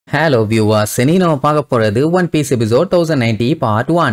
Hello viewers, இன்னைக்கு நம்ம பார்க்க போறது One Piece episode 1090 part 1.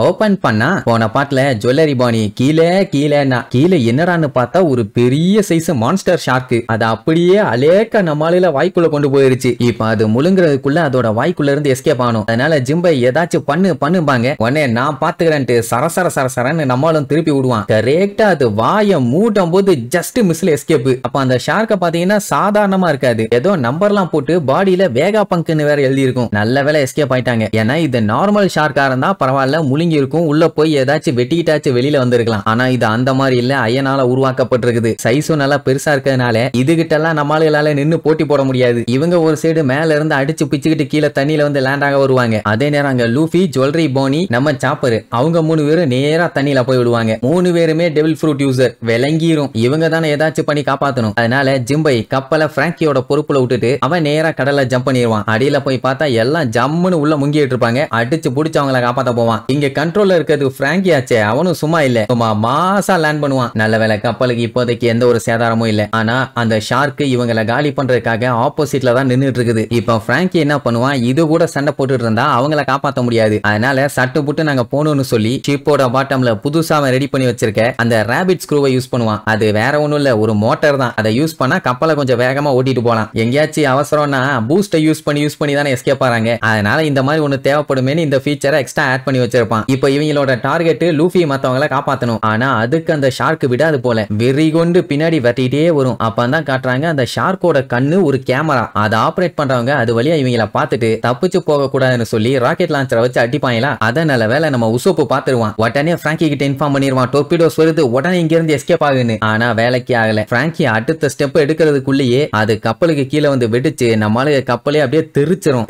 Open பண்ணா போன பாட்டுல ஜுவல்லரி பாணி கீழே என்னடான்னு பார்த்தா ஒரு பெரிய சைஸ் மான்ஸ்டர் ஷார்க் அது அப்படியே அலேக்க நம்மால வாய்க்குள்ள கொண்டு போயிருச்சு. இப்ப அது முழுங்குறதுக்குள்ள அதோட வாய்க்குள்ள இருந்து எஸ்கேப் ஆகணும். அதனால ஜிம்பை ஏதாச்சும் பண்ணுபாங்க உடனே நான் பாத்துக்கிறேன்ட்டு சரசரன்னு நம்மளும் திருப்பி விடுவான். கரெக்டா அது வாயை மூட்டும் போது ஜஸ்ட் மிஸ்ல எஸ்கேப். அப்ப அந்த ஷார்க்க பாத்தீங்கன்னா சாதாரணமா இருக்காது, ஏதோ நம்பர்லாம் போட்டு பாடியில வேகா பங்குன்னு வேற எழுதி இருக்கும். நல்ல வேலை எஸ்கேப் ஆயிட்டாங்க. ஏன்னா இது நார்மல் ஷார்க்கா இருந்தா பரவாயில்ல, இருக்கும் உள்ள போய் ஏதாச்சும் வெட்டிக்கிட்டாச்சு வெளியில வந்திருக்கலாம். ஆனா இது அந்த மாதிரி இல்ல, ஐயனால உருவாக்கப்பட்டிருக்குது. சைஸும் நல்லா பெருசா இருக்கிறதுனால இதுகிட்ட எல்லாம் நம்மளால நின்னு போட்டி போட முடியாது. இவங்க ஒரு சைடு மேல இருந்து அடிச்சு பிச்சுக்கிட்டு கீழே தண்ணியில வந்து லேண்ட் ஆக வருவாங்க. அதே நேரம் அங்க லூஃபி, ஜுவல்லரி பாணி, நம்ம சாப்பர் அவங்க 3 பேரும் நேரா தண்ணியில போய் விடுவாங்க. 3 பேருமே டெவில் ஃப்ரூட் யூசர். விளங்கிரும் இவங்க தானே ஏதாச்சும் பண்ணி காப்பாத்தணும். அதனால ஜிம்பை கப்பலை பிராங்கியோட பொறுப்புல விட்டுட்டு அவன் நேரா கடல்ல ஜம்ப் பண்ணிடுவான். அடியில போய் பார்த்தா எல்லாம் ஜம்முன்னு உள்ள முங்கிட்டு இருப்பாங்க. அடிச்சு புடிச்சு அவங்களை காப்பாத்த போவான். இங்க கண்ட்ரோல்ல இருக்கிறது பிராங்கி ஆச்சே, அவனும் சும்மா இல்ல, சும்மா மாசா லேண்ட் பண்ணுவான். நல்ல வேலை கப்பலுக்கு இப்போதைக்கு எந்த ஒரு சேதாரமும் இல்ல. ஆனா அந்த ஷார்க் இவங்களை காலி பண்றதுக்காக ஆப்போசிட்ல தான் நின்னுட்டு இருக்குது. இப்ப பிராங்கி என்ன பண்ணுவான், இது கூட சண்டை போட்டுட்டு இருந்தா அவங்கள காப்பாத்த முடியாது. அதனால சட்டு புட்டு நாங்க போகணும்னு சொல்லி ஷிப்போட பாட்டம்ல புதுசா ரெடி பண்ணி வச்சிருக்க அந்த ராபிட் ஸ்க்ரூவை யூஸ் பண்ணுவான். அது வேற ஒண்ணும் இல்ல, ஒரு மோட்டார் தான். அதை யூஸ் பண்ணா கப்பலை கொஞ்சம் வேகமா ஓட்டிட்டு போலாம். எங்கேயாச்சும் அவசரம்னா பூஸ்டை யூஸ் பண்ணி தானே எஸ்கேப் ஆறாங்க. அதனால இந்த மாதிரி ஒண்ணு தேவைப்படுமே இந்த ஃபீச்சரை எக்ஸ்ட்ரா ஆட் பண்ணி வச்சிருப்பான். இப்ப இவங்களோட டார்கெட் லூஃபி மத்தவங்களை காப்பாத்தணும். ஆனா அதுக்கு அந்த ஷார்க் விடாது போல வெறி கொண்டு பின்னாடி வெட்டிட்டே வரும். அப்பதான் காட்டுறாங்க அந்த ஷார்க்கோட கண்ணு ஒரு கேமரா. அதை ஆபரேட் பண்றவங்க அது வழியா இவங்கள பார்த்துட்டு தப்பிச்சு போக கூடாதுன்னு சொல்லி ராக்கெட் லான்ச்சரை வச்சு அடிப்பாங்களா. அதனால வேலை நம்ம உசோப்பு பாத்துருவான். உடனே பிராங்கி கிட்ட இன்ஃபார்ம் பண்ணிடுவான், டொர்பிடோஸ் வருது, உடனே இங்க இருந்து எஸ்கேப் ஆகுன்னு. ஆனா வேலைக்கு ஆகல. பிராங்கி அடுத்த ஸ்டெப் எடுக்கிறதுக்குள்ளேயே அது கப்பலுக்கு கீழே வந்து வெடிச்சு நம்மளால கப்பலே அப்படியே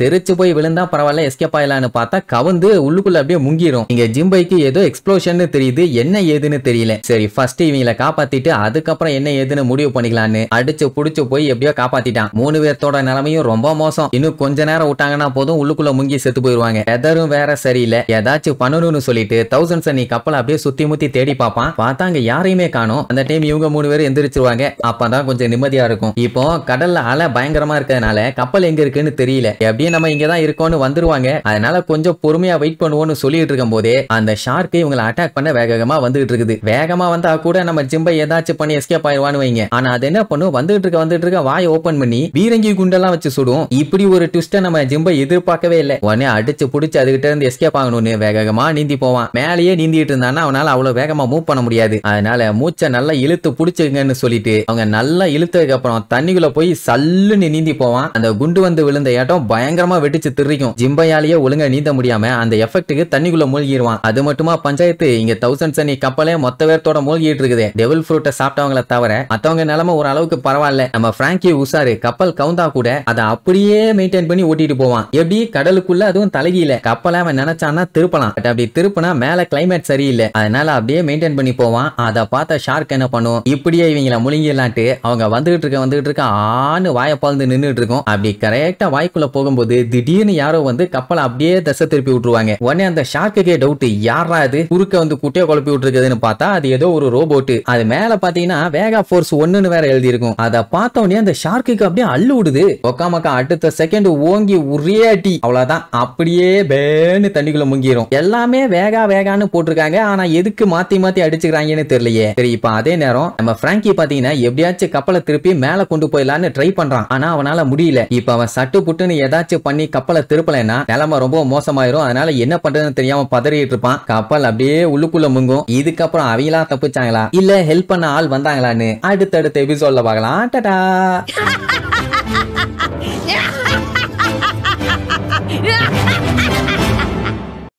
தெரிச்சு போய் விழுந்தா பரவாயில்ல எஸ்கேப் ஆகலான்னு பார்த்தா கவுந்து உள்ளுக்குள்ள அப்படியே முங்கிரும். இங்க ஜிம்பைக்கு ஏதோ எக்ஸ்ப்ளோஷன் தெரியுது, என்ன ஏதுன்னு தெரியல. சரி ஃபர்ஸ்ட் இவங்கள காப்பாத்திட்டு அதுக்கப்புறம் என்ன ஏதுன்னு முடிவு பண்ணிக்கலான்னு அடிச்சு புடிச்சு போய் எப்படியோ காப்பாத்திட்டான். 3 பேர்த்தோட நிலைமையும் ரொம்ப மோசம். இன்னும் கொஞ்ச நேரம் விட்டாங்கன்னா போதும் உள்ளுக்குள்ள முங்கி செத்து போயிருவாங்க. எதரும் வேற சரியில்லை, ஏதாச்சும் பண்ணணும்னு சொல்லிட்டு தௌசண்ட் சன்னி கப்பலை அப்படியே சுத்தி முத்தி தேடி பார்ப்பான். பார்த்தா அங்க யாரையுமே காணோம். அந்த டைம் இவங்க 3 பேரும் எந்திரிச்சிருவாங்க. அப்பதான் கொஞ்சம் நிம்மதியா இருக்கும். இப்போ கடல்ல அலை பயங்கரமா இருக்கிறதுனால கப்பல் எங்க இருக்குன்னு தெரியல. எப்படியும் நம்ம இங்கதான் இருக்கோம்னு வந்துருவாங்க. அதனால கொஞ்சம் பொறுமையா வெயிட் பண்ணுவோம்னு சொல்லிட்டு இருக்கும் போதே அந்த ஷார்க் இவங்களை அட்டாக் பண்ண வேகமா வந்துட்டு இருக்குது. வேகமா வந்தா கூட நம்ம ஜிம்பை ஏதாச்சும் பண்ணி எஸ்கேப் ஆயிடுவான்னு வைங்க. ஆனா அது என்ன பண்ணும், வந்துட்டு இருக்க வாயை ஓபன் பண்ணி பீரங்கி குண்டெல்லாம் வச்சு சுடும். இப்படி ஒரு ட்விஸ்ட நம்ம ஜிம்பை எதிர்பார்க்கவே இல்லை. உடனே அடிச்சு புடிச்சு அதுகிட்ட இருந்து எஸ்கேப் ஆகணும்னு வேகமா நீந்தி போவான். மேலேயே நீந்திட்டு இருந்தானா அவனால அவ்வளவு வேகமா மூவ் பண்ண முடியாது. அதனால மூச்சை நல்லா இழுத்து புடிச்சுங்கன்னு சொல்லிட்டு அவங்க நல்லா இழுத்ததுக்கு அப்புறம் தண்ணிக்குள்ள போய் சல்லுன்னு நீந்தி போவான். அந்த குண்டு வந்து விழுந்த இடம் பயங்கரமா வெடிச்சு திரிக்கும். ஜிம்பையாலேயே ஒழுங்கா நீந்த முடியாம அந்த எஃபெக்ட்டுக்கு தண்ணிக்குள்ள மூழ்கிடுவான். அது மட்டுமா பஞ்சாயத்து இங்க தௌசண்ட் சன்னி கப்பலே மொத்த பேர்த்தோட மூழ்கிட்டு இருக்குது. டெவில் ஃப்ரூட்டை சாப்பிட்டவங்களை தவிர மத்தவங்க நிலைமை ஒரு அளவுக்கு பரவாயில்ல. நம்ம பிராங்கி உசாரு கப்பல் கவுந்தா கூட அதை அப்படியே மெயின்டைன் பண்ணி ஓட்டிட்டு போவான். எப்படி கடலுக்குள்ள, அதுவும் தலைகீழ. கப்பலை அவன் நினைச்சான்னா திருப்பலாம், அப்படி திருப்பினா மேல கிளைமேட் சரியில்லை. அதனால அப்படியே மெயின்டைன் பண்ணி போவான். அதை பார்த்த ஷார்க் என்ன பண்ணும், இப்படியே இவங்களை முழுங்கிடலான்ட்டு அவங்க வந்துகிட்டு இருக்க ஆணு வாயை பாழ்ந்து நின்றுட்டு இருக்கும். அப்படி கரெக்டா வாய்க்குள்ள போகும்போது திடீர்னு யாரோ வந்து கப்பலை அப்படியே தசை திருப்பி விட்டுருவாங்க. உடனே அந்த ஷார்க்குக்கே டவுட், யாரா அது குறுக்க வந்து குட்டையை குழப்பி விட்டுருக்குதுன்னு பார்த்தா அது ஏதோ ஒரு ரோபோட். அது மேல பாத்தீங்கன்னா வேகா ஃபோர்ஸ் 1ன்னு வேற எழுதி இருக்கும். அதை பார்த்த உடனே அந்த ஷார்க்குக்கு அப்படியே அள்ளு விடுது. ஒக்காமக்கா அடுத்த செகண்ட் ஓங்கி ஒரே அடி, அவ்வளவுதான், அப்படியே பேன்னு தண்ணிக்குள்ள முங்கிரும். எல்லாமே வேகான்னு போட்டிருக்காங்க. ஆனா எதுக்கு மாத்தி அடிச்சுக்கிறாங்கன்னு தெரியலையே. சரி இப்ப அதே நேரம் நம்ம பிராங்கி பாத்தீங்கன்னா எப்படியாச்சும் கப்பலை திருப்பி மேல கொண்டு போயிடலான்னு ட்ரை பண்றான். ஆனா அவனால முடியல. இப்ப அவன் சட்டு புட்டுன்னு ஏதாச்சும் பண்ணி கப்பலை திருப்பலைன்னா நிலைமை ரொம்ப மோசமாயிரும். அதனால என்ன பண்றதுன்னு தெரியாம பதறிட்டு இருப்பான். கப்பல் அப்படியே உள்ளுக்குள்ள முங்கும். இதுக்கப்புறம் அவங்களா தப்பிச்சாங்களா இல்ல ஹெல்ப் பண்ண ஆள் வந்தாங்களான்னு அடுத்தடுத்த எபிசோட்ல பார்க்கலாம். டாடா.